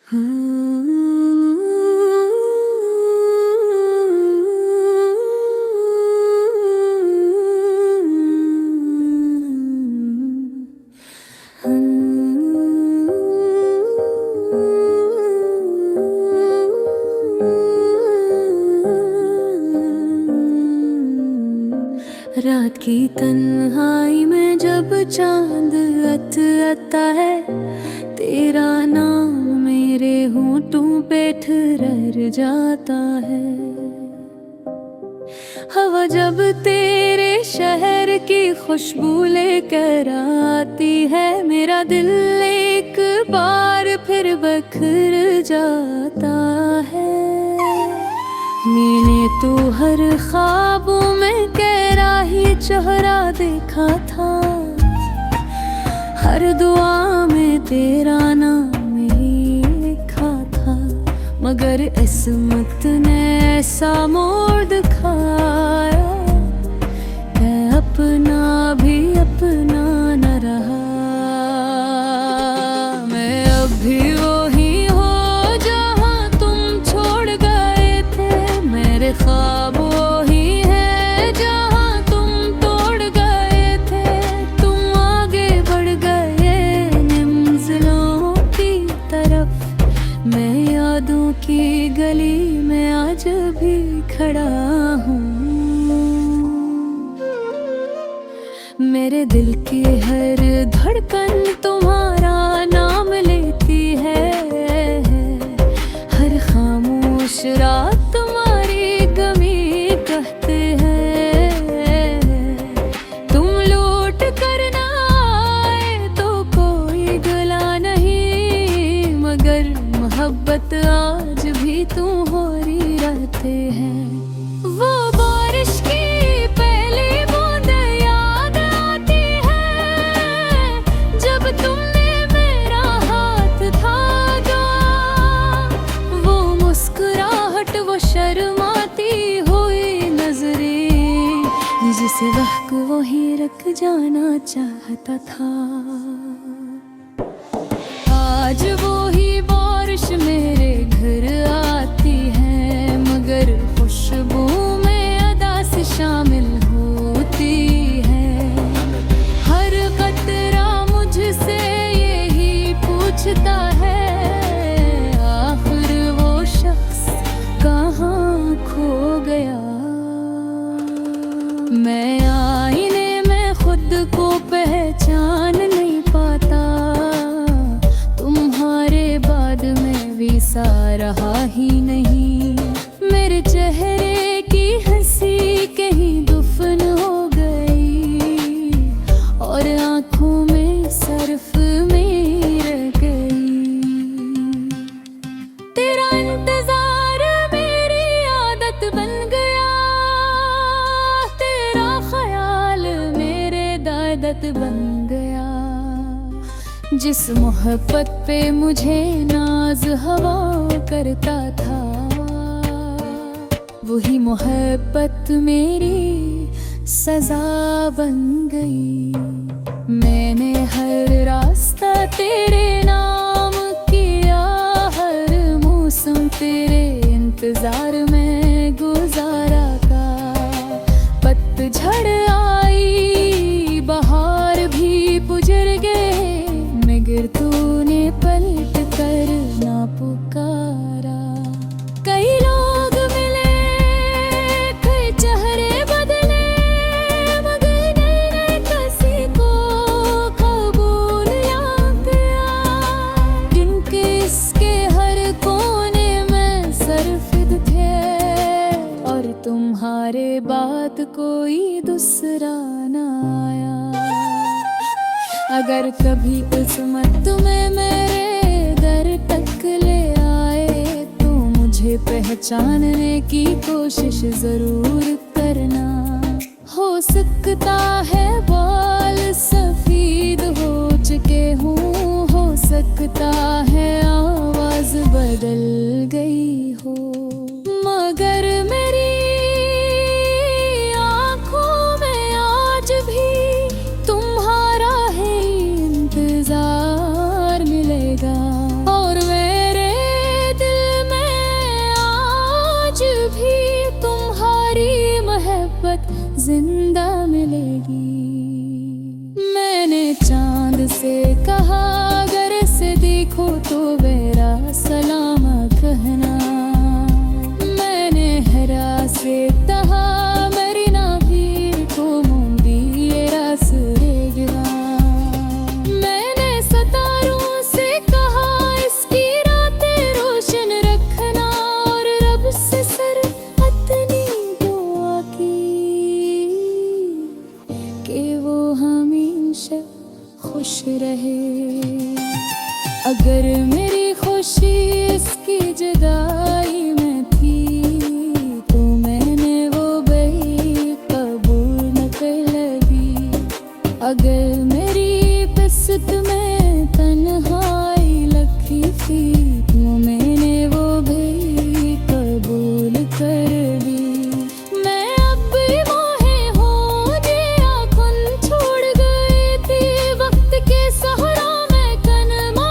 रात की तन्हाई में जब चांद आता है, तेरा नाम मेरे होंठों पे ठहर जाता है। हवा जब तेरे शहर की खुशबू लेकर आती है, मेरा दिल एक बार फिर बिखर जाता है। मैंने तो हर ख्वाबों में तेरा ही चेहरा देखा था, हर दुआ में तेरा नाम ही लिखा था। मगर किस्मत ने ऐसा मोड़ दिखाया, मैं अपना भी अपना न रहा। मैं अब भी वही हो जहाँ तुम छोड़ गए थे, मेरे ख्वाब वही है जहाँ तुम तोड़ गए थे। तुम आगे बढ़ गए मंजिलों की तरफ, मैं यादों की गली में आज भी खड़ा हूँ। मेरे दिल की हर धड़कन तुम्हारा नाम लेती है, हर खामोश रात तुम्हारी गमी कहते हैं। तुम लौट कर ना आए तो कोई गला नहीं, मगर मोहब्बत आज भी तुम हो रही रहते हैं। वो बारिश की पहली बूंद याद आती है, जब तुमने मेरा हाथ थामा। वो मुस्कुराहट, वो शर्माती हुई नजरें, जिस वक्त वही रख जाना चाहता था। आज वो ही बारिश मेरे घर आती है, मगर खुशबू में अदा से शामिल होती है। हर कतरा मुझसे यही पूछता है, आखिर वो शख्स कहाँ खो गया। मैं आईने में खुद को पहचान नहीं पाता, तुम्हारे बाद में भी सा रहा ही नहीं। मेरे चेहरे की हंसी कहीं दफन हो गई, और आंखों में सर्फ में रह गई। तेरा इंतजार मेरी आदत बन गया, तेरा ख्याल मेरे आदत बन गया। जिस मोहब्बत पे मुझे नाज हवा करता था, वही मोहब्बत मेरी सजा बन गई। मैंने हर रास्ता तेरे नाम किया, हर मौसम तेरे इंतजार में गुजारा का। पतझड़ आई, बहार भी गुजर गए, मगर तूने पलट कर ना पुकारा। कई लोग मिले, कई चेहरे बदले, मगर मैंने किसी को कबूल ना किया। जिनके इसके हर कोने में सरफिद थे, और तुम्हारे बाद कोई दूसरा ना आया। अगर कभी किस्मत तुम्हें मेरे दर तक ले आए, तो मुझे पहचानने की कोशिश जरूर करना। हो सकता है बाल सफेद हो चुके हूँ, हो सकता है आवाज बदल गई हो, मगर मेरी आंखों में आज भी तुम्हारा है इंतजार मिलेगा। और मेरे जिंदा मिलेगी। मैंने चांद से कहा अगर इसे देखो तो मेरा सलाम कहना। मैंने हरा से कहा मेरी नाभीर को मूंदी ये रस रेगवा। मैंने सितारों से कहा इसकी रातें रोशन रखना और रब से सर अपनी दुआ की कि वो हमेशा खुश रहे। अगर मेरी खुशी इसकी जुदाई में थी तो मैंने वो बही कबूल न कर ली। अगर मेरी किस्मत में तन्हाई लिखी थी तो मैंने वो भी कबूल कर ली। मैं अब भी मोहे हूँ जे आँखों छोड़ गई थी वक्त के सहारा में कनमा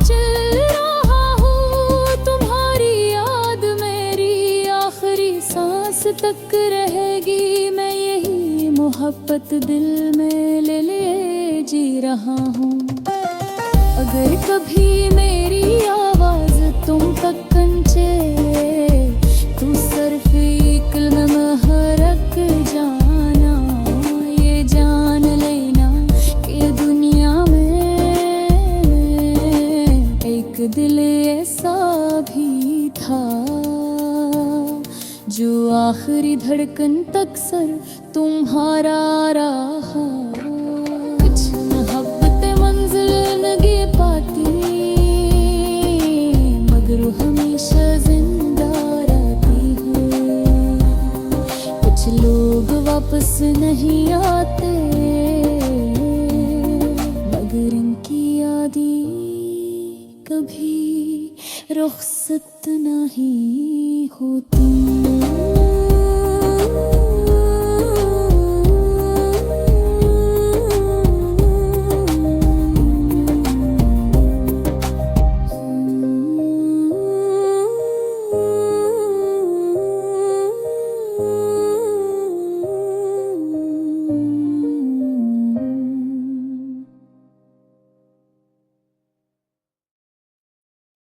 चल रहा हूँ। तुम्हारी याद मेरी आखिरी सांस तक रहेगी। मैं यही मोहब्बत दिल में ले जी रहा हूँ। अगर कभी मेरी आवाज तुम तक पहुंचे तो सिर्फ एक लम्हा जाना। ये जान लेना कि दुनिया में एक दिल ऐसा भी था जो आखिरी धड़कन तक सिर्फ तुम्हारा रहा। कुछ मोहब्बतें मंजिल नहीं पाती मगर वो हमेशा जिंदा रहती है। कुछ लोग वापस नहीं आते